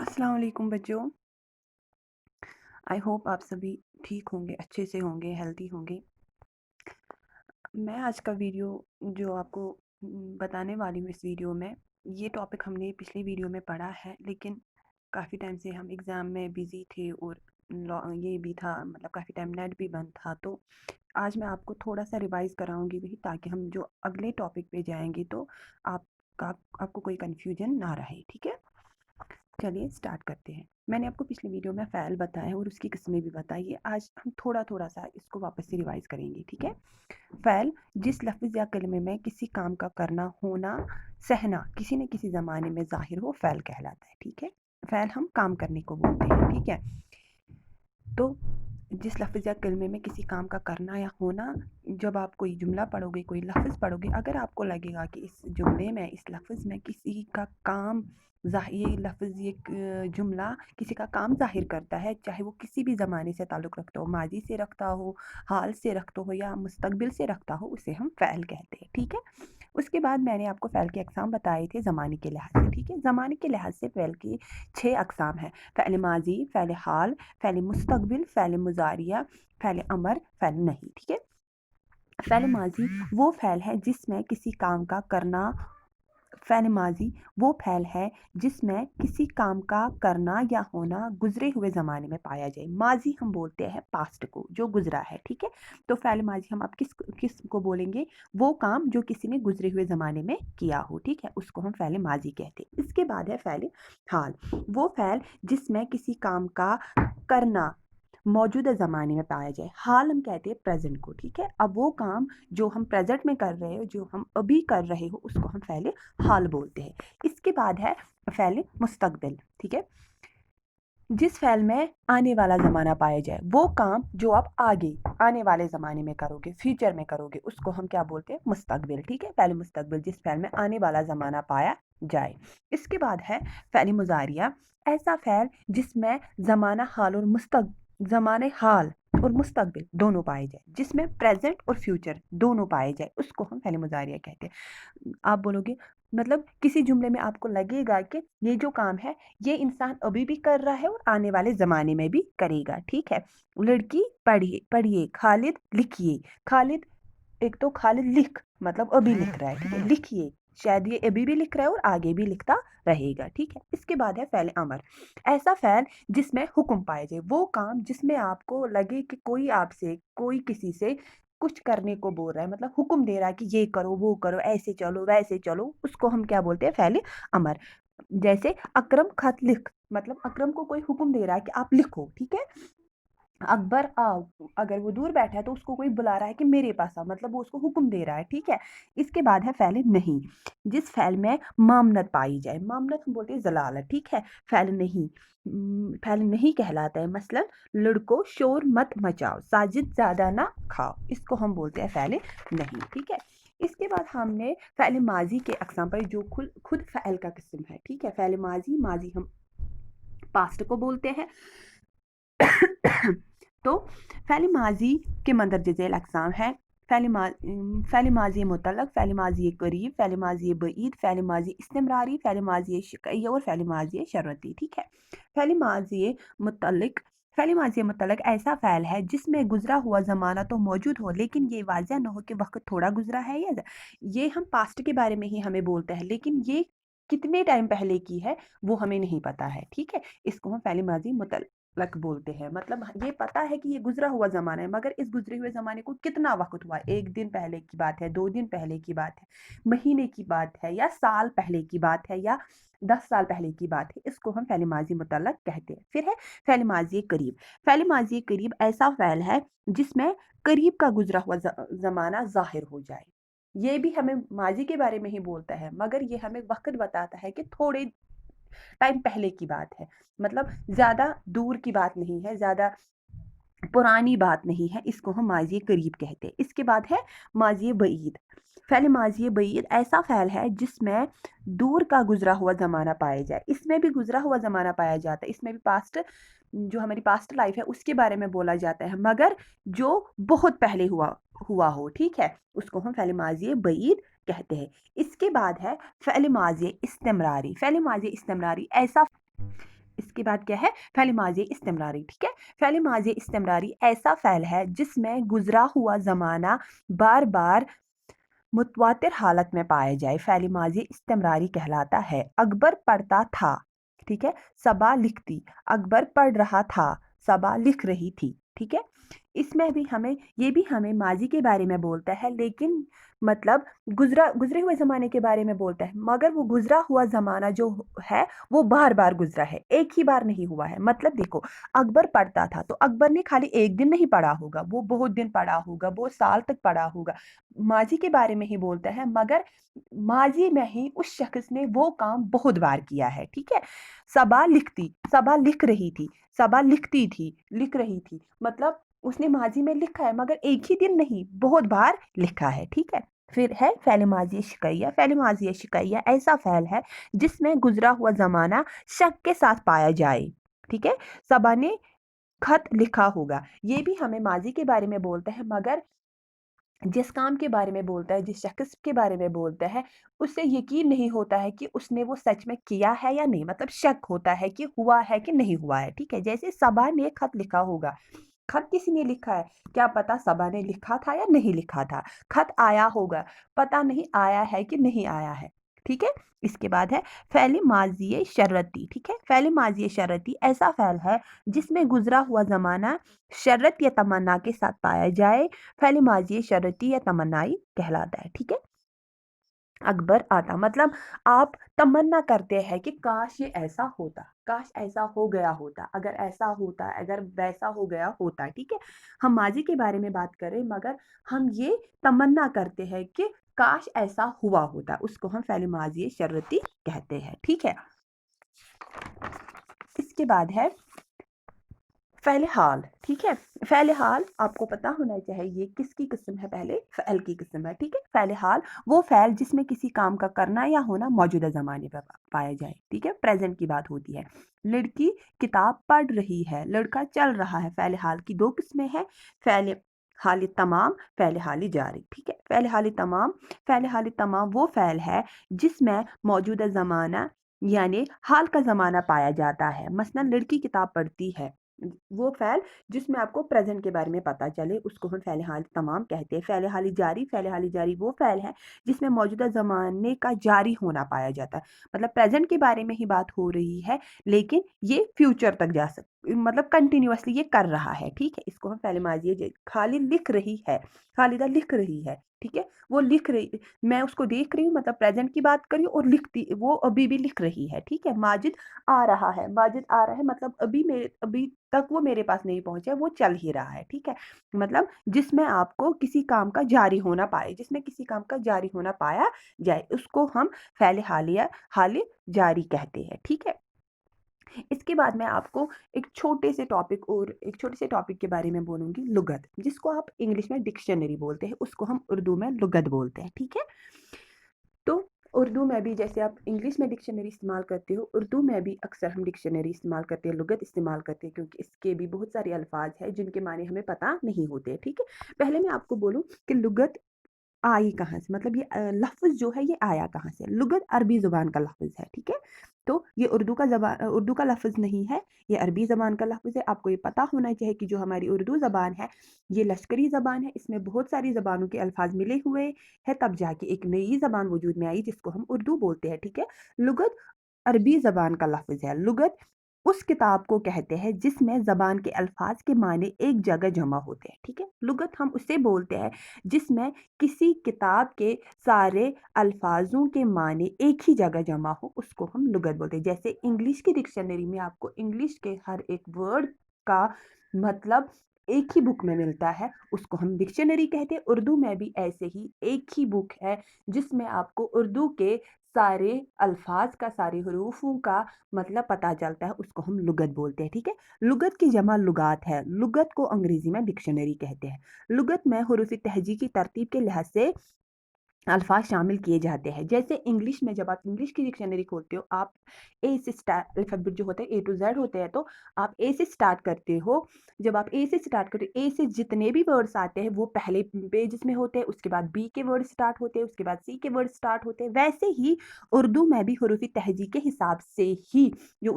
अस्सलाम वालेकुम बच्चों। आई होप आप सभी ठीक होंगे, अच्छे से होंगे, हेल्दी होंगे। मैं आज का वीडियो जो आपको बताने वाली हूँ, इस वीडियो में ये टॉपिक हमने पिछली वीडियो में पढ़ा है, लेकिन काफ़ी टाइम से हम एग्ज़ाम में बिज़ी थे और ये भी था, मतलब काफ़ी टाइम नेट भी बंद था। तो आज मैं आपको थोड़ा सा रिवाइज़ कराऊंगी वही, ताकि हम जो अगले टॉपिक पे जाएंगे तो आपको कोई कन्फ्यूजन ना रहे। ठीक है, चलिए स्टार्ट करते हैं। मैंने आपको पिछले वीडियो में फ़ैल बताया और उसकी किस्में भी बताई है। आज हम थोड़ा थोड़ा सा इसको वापस से रिवाइज़ करेंगे। ठीक है, फ़ैल जिस लफ्ज़ या कलमे में किसी काम का करना, होना, सहना किसी न किसी ज़माने में ज़ाहिर हो, फ़ैल कहलाता है। ठीक है, फ़ैल हम काम करने को बोलते हैं। ठीक है, तो जिस लफ्ज़ या कलमे में किसी काम का करना या होना, जब आप कोई जुमला पढ़ोगे, कोई लफ्ज़ पढ़ोगे, अगर आपको लगेगा कि इस जुमले में, इस लफ्ज़ में किसी का काम ये लफ्ज़, ये जुमला किसी का काम ज़ाहिर करता है, चाहे वो किसी भी ज़माने से ताल्लुक़ रखता हो, माजी से रखता हो, हाल से रखता हो या मुस्तक़बिल से रखता हो, उसे हम फ़ैल कहते हैं। ठीक है, उसके बाद मैंने आपको फ़ैल के अक़साम बताए थे ज़माने के लिहाज से। ठीक है, ज़माने के लिहाज से फ़ैल की 6 अक़साम हैं। फ़ैल माज़ी, फ़ैल हाल, फ़ैल मुस्तक़बिल, फ़ैल मुज़ारिया, फ़ैल अमर, फ़ैल नहीं। ठीक है, फ़ैल माज़ी वो फ़ैल है जिसमें किसी काम का करना, फ़ैल माज़ी वो फ़ैल है जिसमें किसी काम का करना या होना गुज़रे हुए ज़माने में पाया जाए। माज़ी हम बोलते हैं पास्ट को, जो गुज़रा है। ठीक है, तो फ़ैल माज़ी हम अब किस को बोलेंगे? वो काम जो किसी ने गुज़रे हुए ज़माने में किया हो। ठीक है, उसको हम फ़ैल माज़ी कहते हैं। इसके बाद है फ़ैल हाल, वो फ़ैल जिसमें किसी काम का करना मौजूदा ज़माने में पाया जाए। हाल हम कहते हैं प्रेज़ेंट को। ठीक है, अब वो काम जो हम प्रेज़ेंट में कर रहे हो, जो हम अभी कर रहे हो, उसको हम फ़ैल हाल बोलते हैं। इसके बाद है फ़ैल मुस्तक़बिल। ठीक है, जिस फ़ैल में आने वाला ज़माना पाया जाए, वो काम जो आप आगे आने वाले ज़माने में करोगे, फ्यूचर में करोगे, उसको हम क्या बोलते हैं? मुस्तक़बिल। ठीक है, फ़ैल मुस्तक़बिल जिस फ़ैल में आने वाला ज़माना पाया जाए। इसके बाद है फ़ैल मुज़ारिया, ऐसा फ़ैल जिसमें ज़माने हाल और मुस्तक़बिल दोनों पाए जाए, जिसमें प्रेज़ेंट और फ्यूचर दोनों पाए जाए, उसको हम फ़ैल मुज़ारिया कहते हैं। आप बोलोगे, मतलब किसी जुमले में आपको लगेगा कि ये जो काम है, ये इंसान अभी भी कर रहा है और आने वाले ज़माने में भी करेगा। ठीक है, लड़की पढ़िए पढ़िए, खालिद लिखिए। खालिद, एक तो खालिद लिख, मतलब अभी लिख रहा है। ठीक है, लिखिए, शायद ये अभी भी लिख रहा है और आगे भी लिखता रहेगा। ठीक है, इसके बाद है फ़ैल अमर, ऐसा फ़ैल जिसमें हुक्म पाए जाए, वो काम जिसमें आपको लगे कि कोई किसी से कुछ करने को बोल रहा है, मतलब हुक्म दे रहा है कि ये करो, वो करो, ऐसे चलो, वैसे चलो, उसको हम क्या बोलते हैं? फ़ैल अमर। जैसे अकरम खत लिख, मतलब अकरम को कोई हुक्म दे रहा है कि आप लिखो। ठीक है, अकबर आओ, अगर वो दूर बैठा है तो उसको कोई बुला रहा है कि मेरे पास आ, मतलब वो उसको हुक्म दे रहा है। ठीक है, इसके बाद है फ़ैल नहीं, जिस फ़ैल में मामनत पाई जाए। मामनत हम बोलते हैं ज़लालत। ठीक है, फ़ैल नहीं कहलाता है, मसलन लड़को शोर मत मचाओ, साजिद ज़्यादा ना खाओ, इसको हम बोलते हैं फ़ैल नहीं। ठीक है, इसके बाद हमने फ़ैल माज़ी के अक़साम पर, जो खुद फ़ैल का किस्म है। ठीक है, फ़ैल माज़ी, माज़ी हम पास्ट को बोलते हैं। तो फ़ैल माज़ी के मंदरज झेल अक़साम है फ़ैल माज़ी मुतल्लक़, फ़ैल माज़ी करीब, फ़ैल माज़ी बईद, फ़ैल माज़ी इस्तिमरारी, फ़ैल माज़ी शिक़ई और फ़ैल माज़ी शर्ती। ठीक है, फ़ैल माज़ी मुतल्लक़, फ़ैल माज़ी मुतल्लक़ ऐसा फ़ैल है जिसमें गुज़रा हुआ ज़माना तो मौजूद हो, लेकिन ये वाज़ह न हो कि वक़्त थोड़ा गुज़रा है या ये हम पास्ट के बारे में ही हमें बोलता है, लेकिन ये कितने टाइम पहले की है वो हमें नहीं पता है। ठीक है, इसको हम फ़ैल माज़ी मुतल्लक़ बोलते हैं, मतलब ये पता है कि ये गुज़रा हुआ ज़माना है, मगर इस गुज़रे हुए ज़माने को कितना वक़्त हुआ, 1 दिन पहले की बात है, 2 दिन पहले की बात है, महीने की बात है, या साल पहले की बात है, या 10 साल पहले की बात है, इसको हम फ़ैल माज़ी मुतल्लक़ कहते हैं। फिर है फ़ैल माज़ी करीब। फ़ैल माज़ी करीब ऐसा फ़ैल है जिसमें करीब का गुज़रा हुआ ज़माना ज़ाहिर हो जाए। ये भी हमें माज़ी के बारे में ही बोलता है, मगर ये हमें वक़्त बताता है कि थोड़े टाइम पहले की बात है, मतलब ज़्यादा दूर की बात नहीं है, ज़्यादा पुरानी बात नहीं है, इसको हम माज़ी करीब कहते हैं। इसके बाद है माज़ी बईद। फ़ैल माज़ी बईद ऐसा फ़ैल है जिसमें दूर का गुज़रा हुआ ज़माना पाया जाए। इसमें भी गुज़रा हुआ ज़माना पाया जाता है, इसमें भी पास्ट, जो हमारी पास्ट लाइफ है उसके बारे में बोला जाता है, मगर जो बहुत पहले हुआ हो। ठीक है, उसको हम फ़ैल माज़ी बईद कहते हैं। इसके बाद है फ़ैल माज़ी इस्तिमरारी। फ़ैल माज़ी इस्तिमरारी ऐसा اس کے بعد کیا ہے؟ فعل ماضی استمراری، ٹھیک ہے؟ فعل ماضی استمراری ایسا فعل ہے جس میں گزرا ہوا زمانہ بار بار متواتر حالت میں پائے جائے، فعل ماضی استمراری کہلاتا ہے۔ اکبر پڑھتا تھا، ٹھیک ہے؟ صبا لکھتی، اکبر پڑھ رہا تھا، صبا لکھ رہی تھی، ٹھیک ہے؟ اس میں بھی یہ بھی ہمیں ماضی کے بارے میں بولتا ہے، لیکن مطلب گزرے ہوئے زمانے کے بارے میں بولتا ہے، مگر وہ گزرا ہوا زمانہ جو ہے وہ بار بار گزرا ہے، ایک ہی بار نہیں ہوا ہے۔ مطلب دیکھو، اکبر پڑھتا تھا تو اکبر نے خالی ایک دن نہیں پڑھا ہوگا، وہ بہت دن پڑھا ہوگا، بہت سال تک پڑھا ہوگا۔ ماضی کے بارے میں ہی بولتا ہے، مگر ماضی میں ہی اس شخص نے وہ کام بہت بار کیا ہے، ٹھیک ہے؟ صبا لکھتی، صبا لکھ رہی تھی، صبا لکھتی تھی، لکھ رہی تھی، مطلب اس نے ماضی میں لکھا ہے مگر ایک ہی دن نہیں، بہت بار لکھا ہے، ٹھیک ہے؟ پھر ہے فعل ماضی شکیہ۔ فعل ماضی شکیہ ایسا فعل ہے جس میں گزرا ہوا زمانہ شک کے ساتھ پایا جائے، ٹھیک ہے؟ صبا نے خط لکھا ہوگا، یہ بھی ہمیں ماضی کے بارے میں بولتا ہے، مگر جس کام کے بارے میں بولتا ہے، جس شخص کے بارے میں بولتا ہے، اس سے یقین نہیں ہوتا ہے کہ اس نے وہ سچ میں کیا ہے یا نہیں، مطلب شک ہوتا ہے کہ ہوا ہے کہ نہیں ہوا ہے، ٹھیک ہے؟ جیسے صبا نے خط لکھا ہوگا، خط کسی نے لکھا ہے، کیا پتا صبا نے لکھا تھا یا نہیں لکھا تھا؟ خط آیا ہوگا، پتا نہیں آیا ہے کہ نہیں آیا ہے، ٹھیک ہے؟ اس کے بعد ہے فعل ماضی شرطی، ٹھیک ہے؟ فعل ماضی شرطی ایسا فعل ہے جس میں گزرا ہوا زمانہ شرط یا تمنا کے ساتھ پایا جائے، فعل ماضی شرطی یا تمنائی کہلاتا ہے، ٹھیک ہے؟ اکبر آتا، مطلب آپ تمنا کرتے ہیں کہ کاش یہ ایسا ہوتا، کاش ایسا ہو گیا ہوتا، اگر ایسا ہوتا، اگر ویسا ہو گیا ہوتا، ٹھیک ہے؟ ہم ماضی کے بارے میں بات کریں، مگر ہم یہ تمنا کرتے ہیں کہ کاش ایسا ہوا ہوتا، اس کو ہم فعل ماضی شرطی کہتے ہیں، ٹھیک ہے؟ اس کے بعد ہے فعل حال، ٹھیک ہے؟ فعل حال آپ کو پتا ہونا چاہیے کس کی قسم ہے، پہلے فعل کی قسم ہے، ٹھیک ہے؟ فعل حال وہ فعل جس میں کسی کام کا کرنا یا ہونا موجودہ زمانے پر پایا جائے، ٹھیک ہے؟ پریزنٹ کی بات ہوتی ہے۔ لڑکی کتاب پڑھ رہی ہے، لڑکا چل رہا ہے۔ فعل حال کی دو قسمیں ہیں، فعل حال تمام، فعل حال جاری، ٹھیک ہے؟ فعل حال تمام، فعل حال تمام وہ فعل ہے جس میں موجودہ زمانہ یعنی حال کا زمانہ پایا جاتا ہے۔ مثلا لڑکی کتاب پڑھتی ہے، وہ فعل جس میں آپ کو پریزنٹ کے بارے میں پتا چلے، اس کو ہم فعل حال تمام کہتے ہیں۔ فعل حال جاری، فعل حال جاری وہ فعل ہے جس میں موجودہ زمانے کا جاری ہونا پایا جاتا ہے، مطلب پریزنٹ کے بارے میں ہی بات ہو رہی ہے لیکن یہ فیوچر تک جا سکتا، مطلب کنٹینیوسلی یہ کر رہا ہے، ٹھیک ہے؟ اس کو ہم فعل ماضی خالد لکھ رہی ہے، خالدہ لکھ رہی ہے، ٹھیک ہے؟ وہ لکھ رہی، میں اس کو دیکھ رہی ہوں، مطلب پریزنٹ کی بات کری اور لکھتی، وہ ابھی بھی لکھ رہی ہے، ٹھیک ہے؟ ماجد آ رہا ہے، ماجد آ رہا ہے مطلب ابھی تک وہ میرے پاس نہیں پہنچا، وہ چل ہی رہا ہے، ٹھیک ہے؟ مطلب جس میں آپ کو کسی کام کا جاری ہونا پائے، جس میں کسی کام کا جاری ہونا پایا جائے، اس کو ہم فعل حال جاری کہتے ہیں، ٹھیک ہے؟ اس کے بعد میں آپ کو ایک چھوٹے سے ٹاپک کے بارے میں بولوں گی، لغت، جس کو آپ انگلش میں ڈکشنری بولتے ہیں، اس کو ہم اردو میں لغت بولتے ہیں، ٹھیک ہے؟ تو اردو میں بھی جیسے آپ انگلش میں ڈکشنری استعمال کرتے ہو، اردو میں بھی اکثر ہم ڈکشنری استعمال کرتے ہیں، لغت استعمال کرتے ہیں، کیونکہ اس کے بھی بہت سارے الفاظ ہیں جن کے معنی ہمیں پتہ نہیں ہوتے، ٹھیک ہے؟ پہلے میں آپ کو بولوں کہ لغت آئی کہاں سے، مطلب یہ لفظ جو ہے یہ آیا کہاں سے؟ لغت عربی زبان کا لفظ ہے، ٹھیک ہے؟ تو یہ اردو کا لفظ نہیں ہے، یہ عربی زبان کا لفظ ہے۔ آپ کو یہ پتا ہونا چاہیے کہ جو ہماری اردو زبان ہے یہ لشکری زبان ہے، اس میں بہت ساری زبانوں کے الفاظ ملے ہوئے ہیں، تب جا کے ایک نئی زبان وجود میں آئی جس کو ہم اردو بولتے ہیں، ٹھیک ہے؟ لغت عربی زبان کا لفظ ہے۔ لغت اس کتاب کو کہتے ہیں جس میں زبان کے الفاظ کے معنی ایک جگہ جمع ہوتے ہیں، ٹھیک ہے؟ لغت ہم اسے بولتے ہیں جس میں کسی کتاب کے سارے الفاظوں کے معنی ایک ہی جگہ جمع ہو، اس کو ہم لغت بولتے ہیں۔ جیسے انگلش کی ڈکشنری میں آپ کو انگلش کے ہر ایک ورڈ کا مطلب ایک ہی بک میں ملتا ہے، اس کو ہم ڈکشنری کہتے ہیں۔ اردو میں بھی ایسے ہی ایک ہی بک ہے جس میں آپ کو اردو کے سارے الفاظ کا، سارے حروفوں کا مطلب پتہ چلتا ہے، اس کو ہم لغت بولتے ہیں، ٹھیک ہے؟ لغت کی جمع لغات ہے، لغت کو انگریزی میں ڈکشنری کہتے ہیں۔ لغت میں حروف تہجی کی ترتیب کے لحاظ سے الفاظ شامل کیے جاتے ہیں۔ جیسے انگلش میں جب آپ انگلش کی ڈکشنری کھولتے ہو، آپ اے سے الفابیٹ جو ہوتا ہے A to Z ہوتے ہیں، تو آپ اے سے سٹارٹ کرتے ہو۔ جب آپ اے سے سٹارٹ کرتے ہو، اے سے جتنے بھی ورڈز آتے ہیں وہ پہلے پیجز میں ہوتے ہیں، اس کے بعد بی کے ورڈ سٹارٹ ہوتے ہیں، اس کے بعد سی کے ورڈ سٹارٹ ہوتے ہیں۔ ویسے ہی اردو میں بھی حروف تہجی کے حساب سے ہی جو